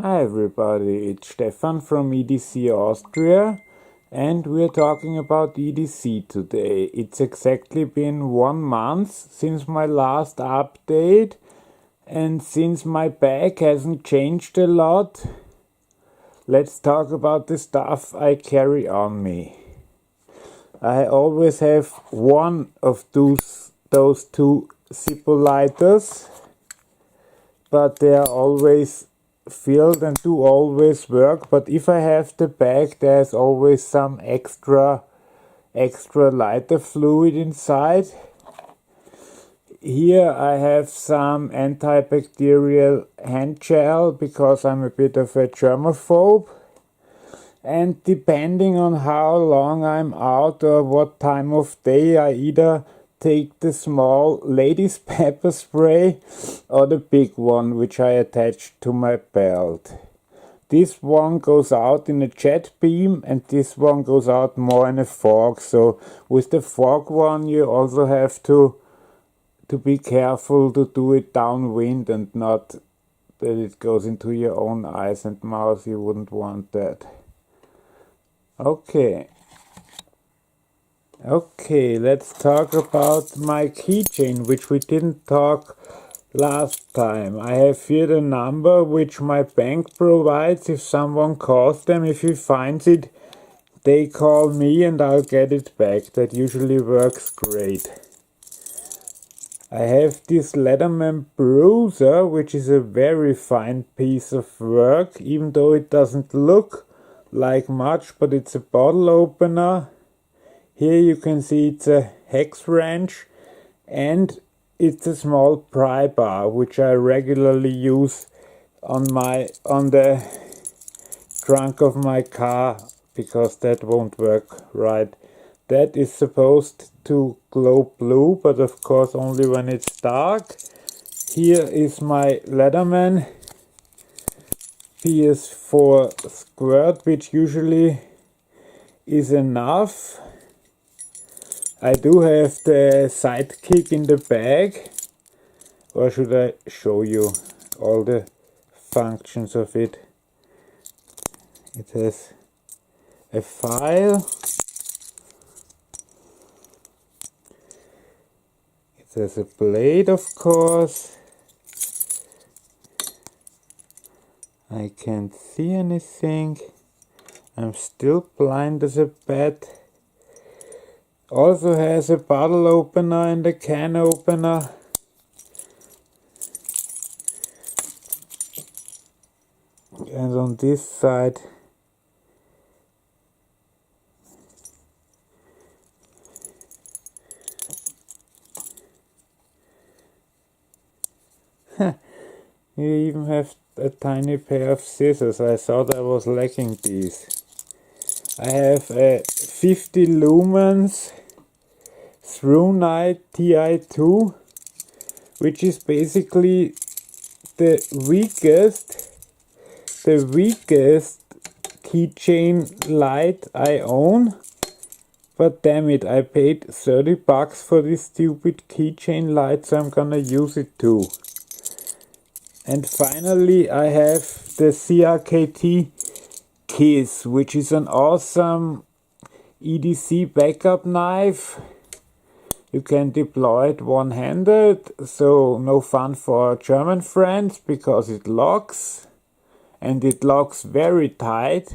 Hi everybody, it's Stefan from EDC Austria and we're talking about EDC today. It's exactly been 1 month since my last update, and since my bag hasn't changed a lot, let's talk about the stuff I carry on me. I always have one of those two Zippo lighters, but they are always filled and do always work. But if I have the bag, there's always some extra lighter fluid inside. Here I have some antibacterial hand gel because I'm a bit of a germaphobe, and depending on how long I'm out or what time of day, I either take the small ladies pepper spray or the big one, which I attach to my belt. This one goes out in a jet beam and this one goes out more in a fog. So with the fog one you also have to be careful to do it downwind and not that it goes into your own eyes and mouth. You wouldn't want that. Okay, let's talk about my keychain, which we didn't talk last time. I have here the number which my bank provides. If someone calls them, if he finds it, they call me and I'll get it back. That usually works great. I have this Leatherman bruiser, which is a very fine piece of work, even though it doesn't look like much, but it's a bottle opener. Here you can see it's a hex wrench and it's a small pry bar, which I regularly use on the trunk of my car, because that won't work right. That is supposed to glow blue, but of course only when it's dark. Here is my Leatherman PS4 squirt, which usually is enough. I do have the sidekick in the bag, or should I show you all the functions of it? It has a file, it has a blade, of course. I can't see anything. I'm still blind as a bat. Also has a bottle opener and a can opener. And on this side you even have a tiny pair of scissors. I thought I was lacking these. I have a 50 lumens Through Night TI2, which is basically the weakest keychain light I own. But damn it, I paid $30 for this stupid keychain light, so I'm gonna use it too. And finally I have the CRKT Kiss, which is an awesome EDC backup knife. You can deploy it one-handed, so no fun for German friends because it locks, and it locks very tight.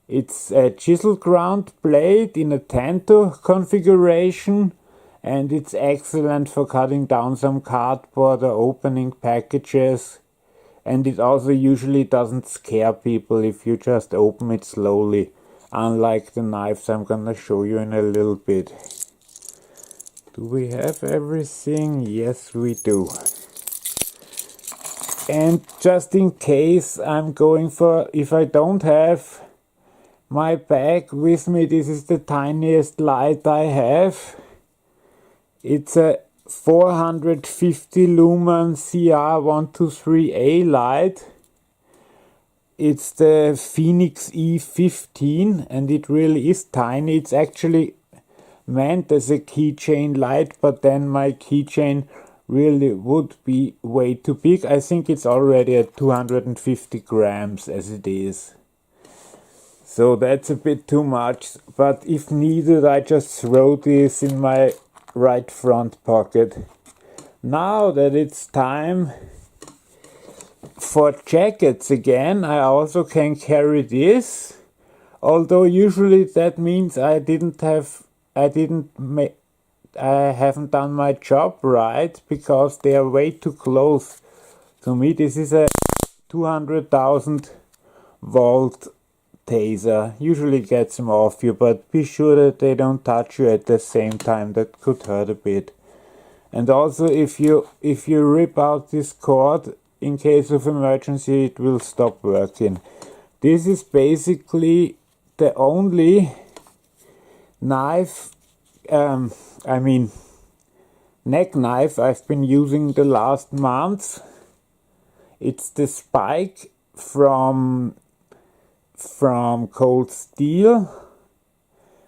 It's a chisel ground blade in a Tanto configuration, and it's excellent for cutting down some cardboard or opening packages. And it also usually doesn't scare people if you just open it slowly, unlike the knives I'm gonna show you in a little bit. Do we have everything? Yes, we do. And just in case I'm going for, if I don't have my bag with me, this is the tiniest light I have. It's a 450 lumen CR123A light. It's the Phoenix E15 and it really is tiny. It's actually meant as a keychain light, but then my keychain really would be way too big. I think it's already at 250 grams as it is. So that's a bit too much, but if needed I just throw this in my right front pocket. Now that it's time for jackets again, I also can carry this, although usually that means I haven't done my job right, because they are way too close to me. This is a 200,000 volt taser. Usually gets them off you, but be sure that they don't touch you at the same time. That could hurt a bit. And also if you rip out this cord, in case of emergency it will stop working. This is basically the only knife, neck knife I've been using the last month. It's the Spike from Cold Steel.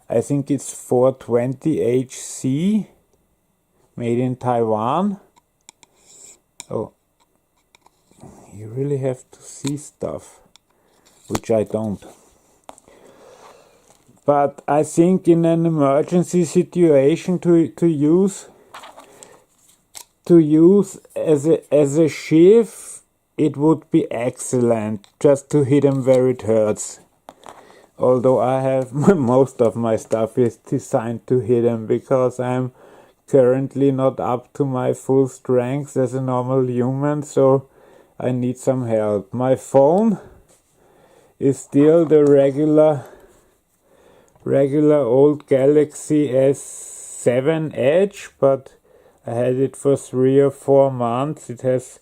I think it's 420 HC, made in Taiwan. Oh, you really have to see stuff, which I don't. But I think in an emergency situation to use as a sheath, it would be excellent, just to hit them where it hurts. Although I have most of my stuff is designed to hit them, because I'm currently not up to my full strength as a normal human, so I need some help. My phone is still the regular old Galaxy S7 Edge, but I had it for 3 or 4 months. It has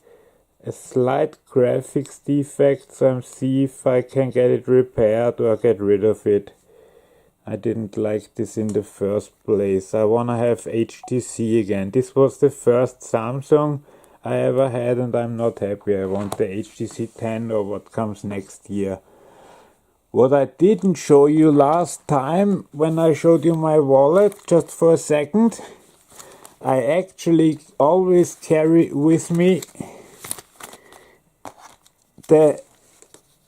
a slight graphics defect, so I'm see if I can get it repaired or get rid of it. I didn't like this in the first place. I wanna have HTC again. This was the first Samsung I ever had and I'm not happy. I want the HTC 10 or what comes next year. What I didn't show you last time when I showed you my wallet, just for a second, I actually always carry with me the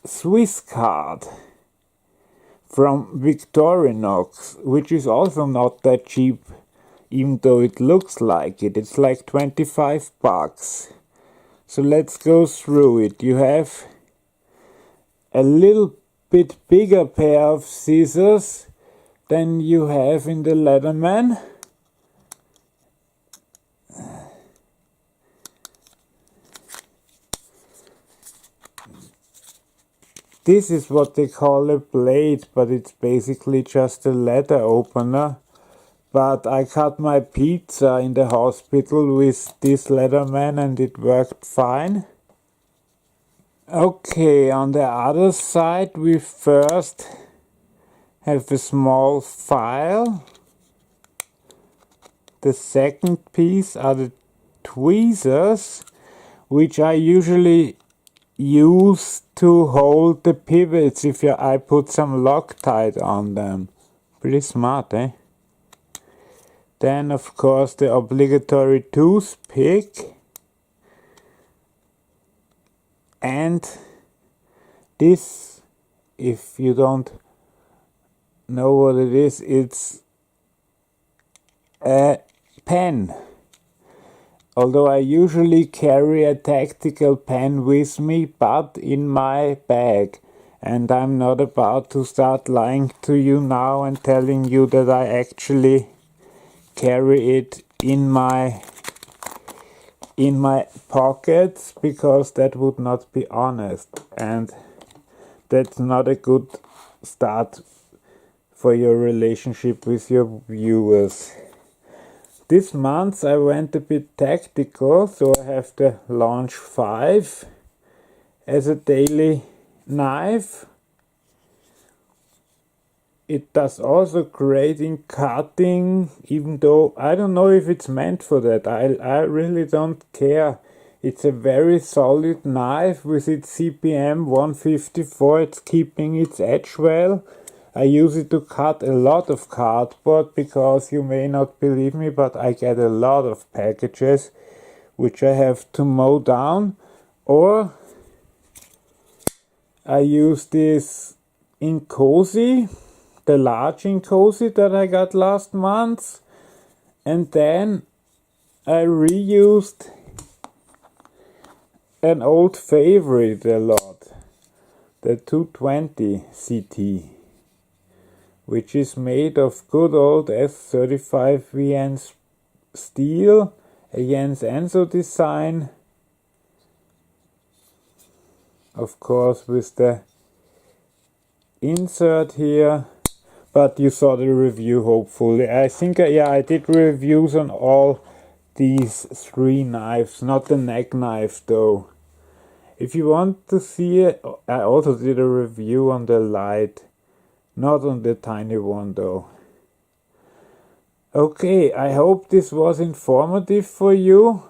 Swiss card from Victorinox, which is also not that cheap, even though it looks like it. It's like 25 bucks. So let's go through it. You have a little bit bigger pair of scissors than you have in the Leatherman. This is what they call a blade, but it's basically just a leather opener. But I cut my pizza in the hospital with this Leatherman and it worked fine. Okay, on the other side we first have a small file. The second piece are the tweezers, which I usually use to hold the pivots if I put some Loctite on them. Pretty smart, eh? Then of course the obligatory toothpick. And this, if you don't know what it is, it's a pen. Although I usually carry a tactical pen with me, but in my bag. And I'm not about to start lying to you now and telling you that I actually carry it in my pockets, because that would not be honest, and that's not a good start for your relationship with your viewers. This month I went a bit tactical, so I have the Launch 5 as a daily knife. It does also great in cutting, even though I don't know if it's meant for that. I really don't care. It's a very solid knife with its CPM 154. It's keeping its edge well. I use it to cut a lot of cardboard, because you may not believe me, but I get a lot of packages which I have to mow down, or I use this Incosi, the large Incosi that I got last month, and then I reused an old favorite a lot, the 220 CT, which is made of good old S35VN steel, a Jens Enzo design, of course with the insert here, but you saw the review hopefully. I think I did reviews on all these 3 knives, not the neck knife though. If you want to see it, I also did a review on the light, not on the tiny one though. Okay, I hope this was informative for you,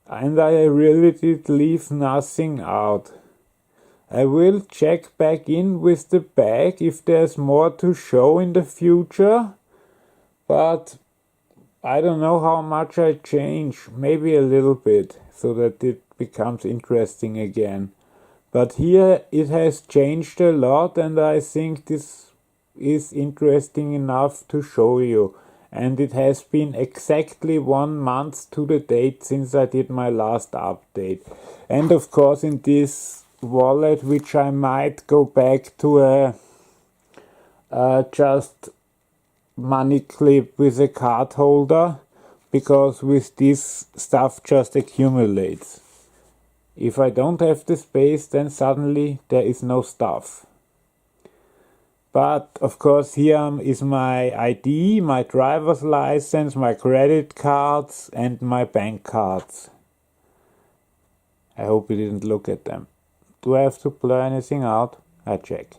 and I really did leave nothing out. I will check back in with the bag if there's more to show in the future, but I don't know how much I change, maybe a little bit, so that it becomes interesting again. But here it has changed a lot, and I think this is interesting enough to show you. And it has been exactly 1 month to the date since I did my last update. And of course in this wallet, which I might go back to a just money clip with a card holder, because with this stuff just accumulates. If I don't have the space, then suddenly there is no stuff. But of course here is my ID, my driver's license, my credit cards and my bank cards. I hope you didn't look at them. Do I have to blur anything out? I check.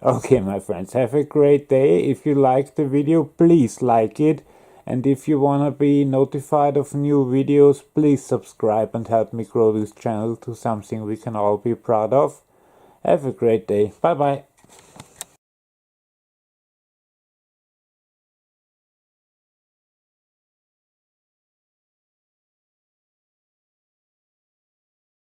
Okay, my friends, have a great day. If you liked the video, please like it. And if you wanna be notified of new videos, please subscribe and help me grow this channel to something we can all be proud of. Have a great day. Bye bye.